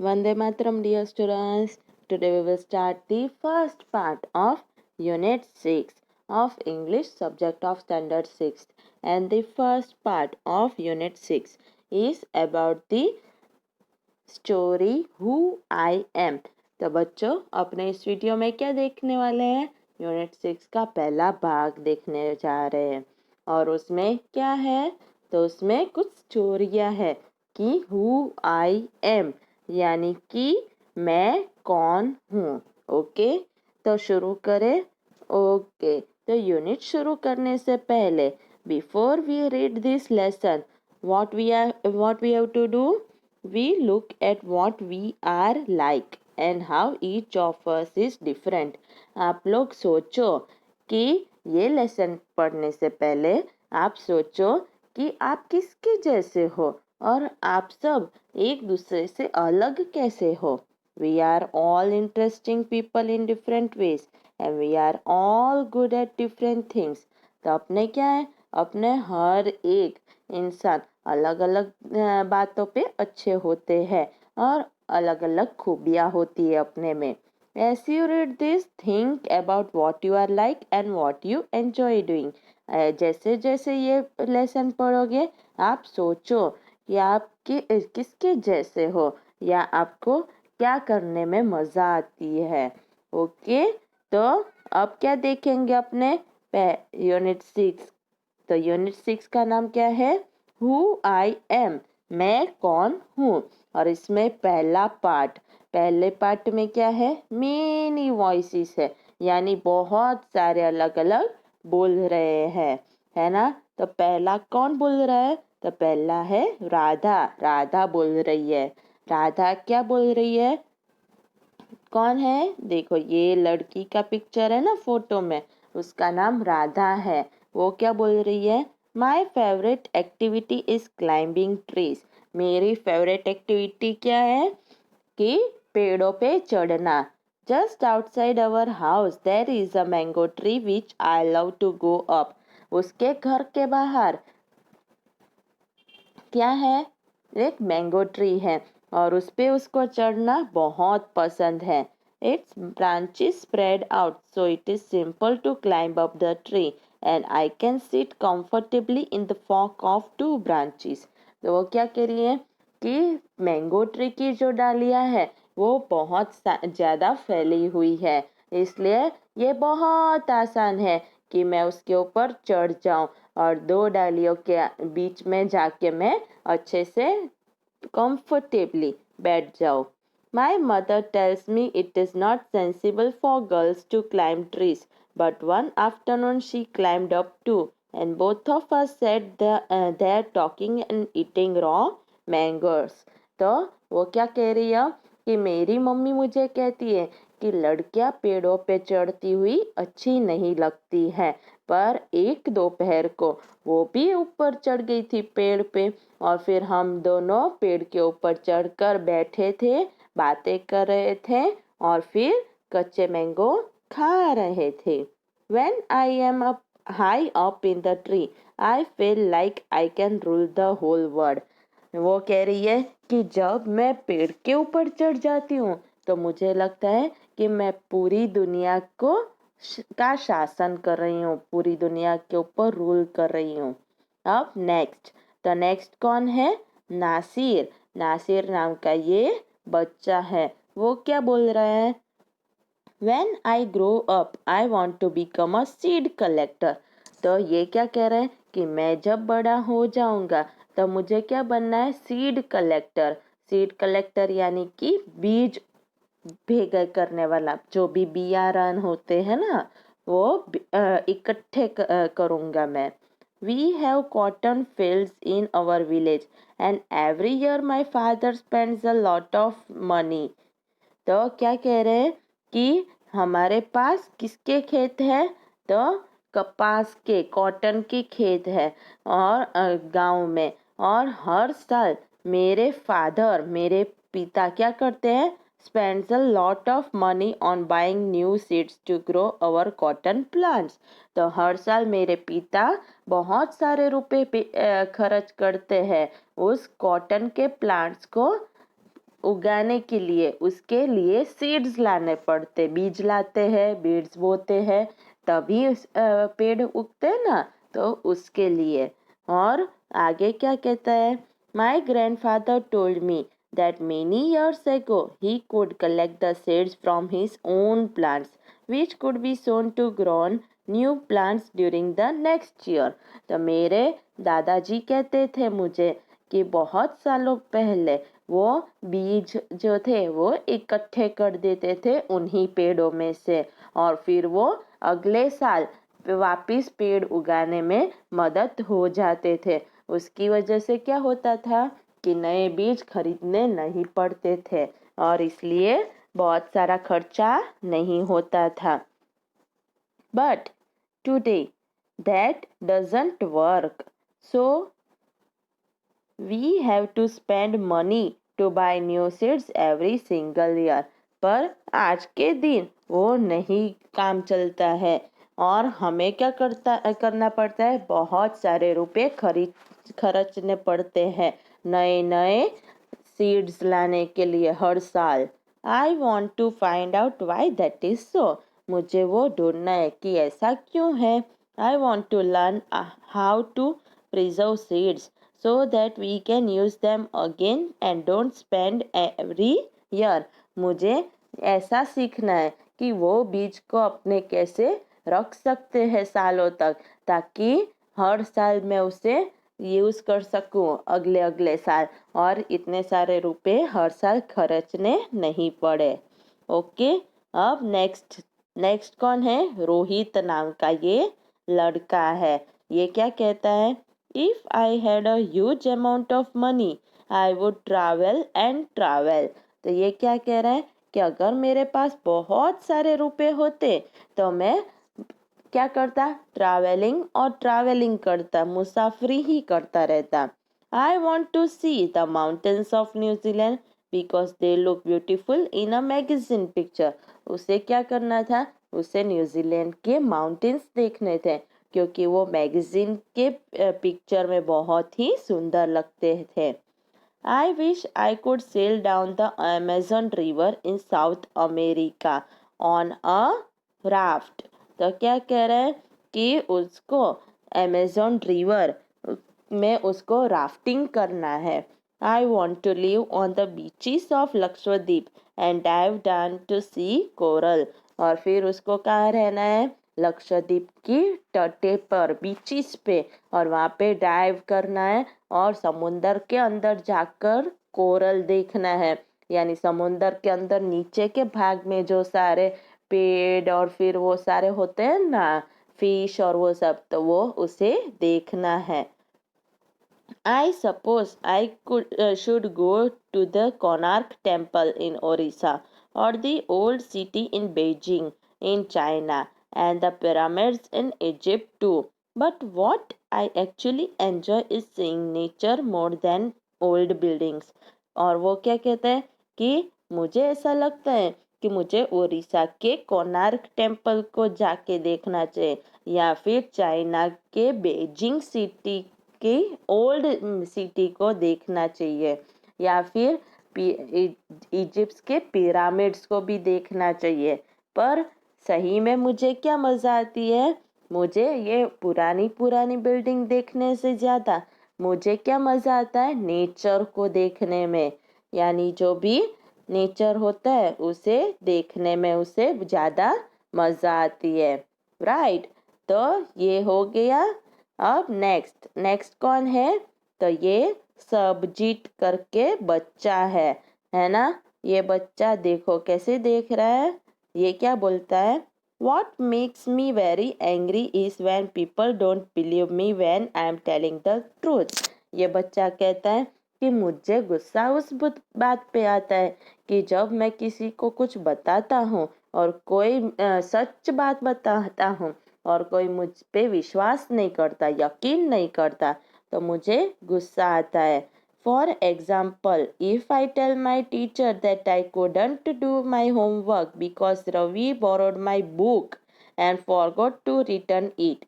Vande Mataram, dear students. Today we will start the first part of Unit 6 of English subject of Standard 6. And the first part of Unit 6 is about the story Who I Am. तो बच्चों अपने इस video में क्या देखने वाले हैं? Unit 6 का पहला भाग देखने जा रहे हैं और उसमें क्या है? तो उसमें कुछ स्टोरियाँ है कि हु आई एम यानी कि मैं कौन हूँ. ओके, तो शुरू करें. ओके, तो यूनिट शुरू करने से पहले before we read this lesson what we have to do, we look at what we are like and how each of us is different. आप लोग सोचो कि ये लेसन पढ़ने से पहले आप सोचो कि आप किसके जैसे हो और आप सब एक दूसरे से अलग कैसे हो. We are all interesting people in different ways and we are all good at different things. तो अपने क्या है? अपने हर एक इंसान अलग अलग बातों पे अच्छे होते हैं और अलग अलग खूबियाँ होती है अपने में. As you read this, think about what you are like and what you enjoy doing. जैसे जैसे ये लेसन पढ़ोगे आप सोचो कि आप किसके जैसे हो या आपको क्या करने में मज़ा आती है. ओके, तो अब क्या देखेंगे अपने यूनिट 6. तो यूनिट 6 का नाम क्या है? हु आई एम, मैं कौन हूँ. और इसमें पहले पार्ट में क्या है? मेनी वॉइसेस है यानी बहुत सारे अलग अलग बोल रहे हैं, है ना. तो पहला कौन बोल रहा है? तो पहला है राधा बोल रही है. राधा क्या बोल रही है? कौन है? देखो ये लड़की का पिक्चर है ना फोटो में, उसका नाम राधा है. वो क्या बोल रही है? My favourite activity is climbing trees. मेरी फेवरेट एक्टिविटी क्या है? कि पेड़ों पे चढ़ना. Just outside our house there is a mango tree which I love to go up. उसके घर के बाहर क्या है? एक मैंगो ट्री है और उस पे उसको चढ़ना बहुत पसंद है. It's branches spread out so it is simple to climb up the tree and I can sit comfortably in the fork of 2 branches. तो वो क्या कह रही है कि मैंगो ट्री की जो डालियाँ है वो बहुत ज़्यादा फैली हुई है, इसलिए ये बहुत आसान है कि मैं उसके ऊपर चढ़ जाऊं और 2 डालियों के बीच में जाके मैं अच्छे से comfortably बैठ जाओ. My mother tells me it is not sensible for girls to climb trees, but one afternoon she climbed up too, and both of us sat there talking and eating raw mangoes. तो वो क्या कह रही है कि मेरी mummy मुझे कहती है कि लड़कियां पेड़ों पे चढ़ती हुई अच्छी नहीं लगती है, पर एक दोपहर को वो भी ऊपर चढ़ गई थी पेड़ पे और फिर हम दोनों पेड़ के ऊपर चढ़कर बैठे थे, बातें कर रहे थे और फिर कच्चे मैंगो खा रहे थे. When I am up high up in the tree, I feel like I can rule the whole world. वो कह रही है कि जब मैं पेड़ के ऊपर चढ़ जाती हूँ तो मुझे लगता है कि मैं पूरी दुनिया का शासन कर रही हूँ, पूरी दुनिया के ऊपर रूल कर रही हूँ. अब नेक्स्ट, तो नेक्स्ट कौन है? नासिर नाम का ये बच्चा है. वो क्या बोल रहा है? When I grow up, I want to become a seed collector. तो ये क्या कह रहा है कि मैं जब बड़ा हो जाऊंगा तो मुझे क्या बनना है? Seed collector. सीड कलेक्टर यानी कि बीज भेगा करने वाला. जो भी बियारण होते हैं ना वो इकट्ठे करूंगा मैं. We have cotton fields in our village and every year my father spends a lot of money. तो क्या कह रहे हैं कि हमारे पास किसके खेत है? तो कपास के, कॉटन के खेत है और गांव में. और हर साल मेरे पिता क्या करते हैं? spends a lot of money on buying new seeds to grow our cotton plants. तो हर साल मेरे पिता बहुत सारे रुपए खर्च करते हैं उस कॉटन के प्लांट्स को उगाने के लिए उसके लिए सीड्स लाने पड़ते, बीज लाते हैं, बीज बोते हैं, तभी पेड़ उगते हैं ना, तो उसके लिए। और आगे क्या कहता है, माई grandfather told me that many years ago he could collect the seeds from his own plants which could be sown to grow new plants during the next year। तो मेरे दादाजी कहते थे मुझे कि बहुत सालों पहले वो बीज जो थे वो इकट्ठे कर देते थे उन्हीं पेड़ों में से, और फिर वो अगले साल वापिस पेड़ उगाने में मदद हो जाते थे। उसकी वजह से क्या होता था कि नए बीज खरीदने नहीं पड़ते थे और इसलिए बहुत सारा खर्चा नहीं होता था। But today that doesn't work, so we have to spend money to buy new seeds every single year. पर आज के दिन वो नहीं काम चलता है और हमें क्या करना पड़ता है, बहुत सारे रुपए खर्चने पड़ते हैं नए नए सीड्स लाने के लिए हर साल। I want to find out why that is so, मुझे वो ढूंढना है कि ऐसा क्यों है। I want to learn how to preserve seeds so that we can use them again and don't spend every year। मुझे ऐसा सीखना है कि वो बीज को अपने कैसे रख सकते हैं सालों तक, ताकि हर साल मैं उसे यूज़ कर सकूं अगले अगले साल और इतने सारे रुपए हर साल खर्चने नहीं पड़े। ओके, अब नेक्स्ट कौन है, रोहित नाम का ये लड़का है। ये क्या कहता है, If I had a huge amount of money, I would travel and travel। तो ये क्या कह रहा है कि अगर मेरे पास बहुत सारे रुपए होते तो मैं क्या करता, ट्रैवलिंग करता, मुसाफरी ही करता रहता। I want to see the mountains of New Zealand because they look beautiful in a magazine picture. उसे क्या करना था, उसे न्यूजीलैंड के माउंटेन्स देखने थे क्योंकि वो मैगजीन के पिक्चर में बहुत ही सुंदर लगते थे। I wish I could sail down the Amazon river in South America on a raft. तो क्या कह रहे हैं कि उसको अमेजन रिवर में उसको राफ्टिंग करना है। I want to live on the beaches of Lakshadweep and dive down to see coral. और फिर उसको कहाँ रहना है, लक्षद्वीप की तटे पर, बीचेस पे, और वहाँ पे डाइव करना है और समुंदर के अंदर जाकर कोरल देखना है, यानी समुंदर के अंदर नीचे के भाग में जो सारे पेड़ और फिर वो सारे होते हैं ना, फिश और वो सब, तो वो उसे देखना है। I suppose I should go to the Konark Temple in Orissa or the old city in Beijing in China and the pyramids in Egypt too. But what I actually enjoy is seeing nature more than old buildings। और वो क्या कहता है कि मुझे ऐसा लगता है कि मुझे उड़ीसा के कोणार्क टेम्पल को जाके देखना चाहिए या फिर चाइना के बेजिंग सिटी की ओल्ड सिटी को देखना चाहिए या फिर इजिप्ट के पिरामिड्स को भी देखना चाहिए। पर सही में मुझे क्या मज़ा आती है, मुझे ये पुरानी बिल्डिंग देखने से ज़्यादा मुझे क्या मज़ा आता है, नेचर को देखने में, यानी जो भी नेचर होता है उसे देखने में उसे ज़्यादा मज़ा आती है। राइट, तो ये हो गया। अब नेक्स्ट कौन है, तो ये सबजीत करके बच्चा है ना। ये बच्चा देखो कैसे देख रहा है, ये क्या बोलता है, What makes me very angry is when people don't believe me when I am telling the truth। ये बच्चा कहता है कि मुझे गुस्सा उस बात पे आता है कि जब मैं किसी को कुछ बताता हूँ और कोई सच बात बताता हूँ और कोई मुझ पे विश्वास नहीं करता, यकीन नहीं करता, तो मुझे गुस्सा आता है। For example, if I tell my teacher that I couldn't do my homework because Ravi borrowed my book and forgot to return it.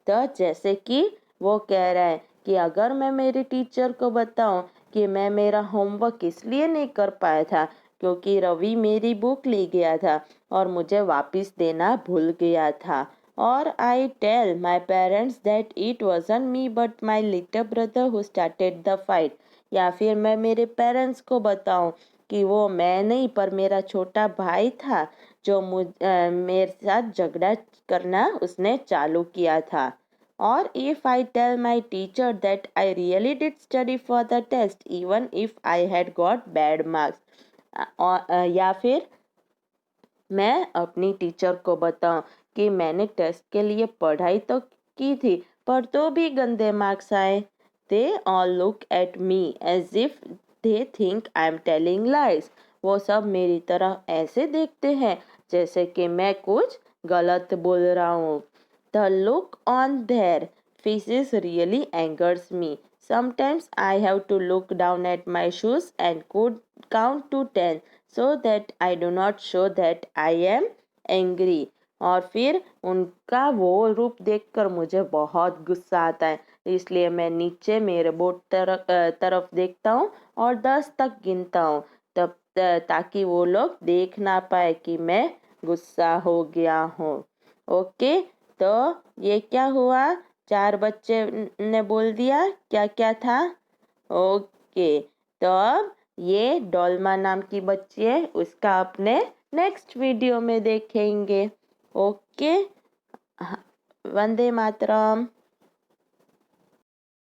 तो जैसे कि वो कह रहा है कि अगर मैं मेरी टीचर को बताऊं कि मैं मेरा होमवर्क इसलिए नहीं कर पाया था क्योंकि रवि मेरी बुक ले गया था और मुझे वापस देना भूल गया था। और I tell my parents that it wasn't me but my little brother who started the fight. या फिर मैं मेरे पेरेंट्स को बताऊं कि वो मैं नहीं पर मेरा छोटा भाई था जो मेरे साथ झगड़ा करना उसने चालू किया था। और if I tell my teacher that I really did study for the test even if I had got bad marks, या फिर मैं अपनी टीचर को बताऊं कि मैंने टेस्ट के लिए पढ़ाई तो की थी पर तो भी गंदे मार्क्स आए। They all look at me as if they think I am telling lies. वो सब मेरी तरह ऐसे देखते हैं जैसे कि मैं कुछ गलत बोल रहा हूँ। The look on their faces really angers me. Sometimes I have to look down at my shoes and could count to 10 so that I do not show that I am angry. और फिर उनका वो रूप देखकर मुझे बहुत गुस्सा आता है इसलिए मैं नीचे मेरे बोर्ड तरफ देखता हूँ और 10 तक गिनता हूँ तब ताकि वो लोग देख ना पाए कि मैं गुस्सा हो गया हूँ। ओके, तो ये क्या हुआ? 4 बच्चे ने बोल दिया क्या क्या था। ओके, तो अब ये डोल्मा नाम की बच्ची है उसका अपने नेक्स्ट वीडियो में देखेंगे। ओके, वंदे मातरम।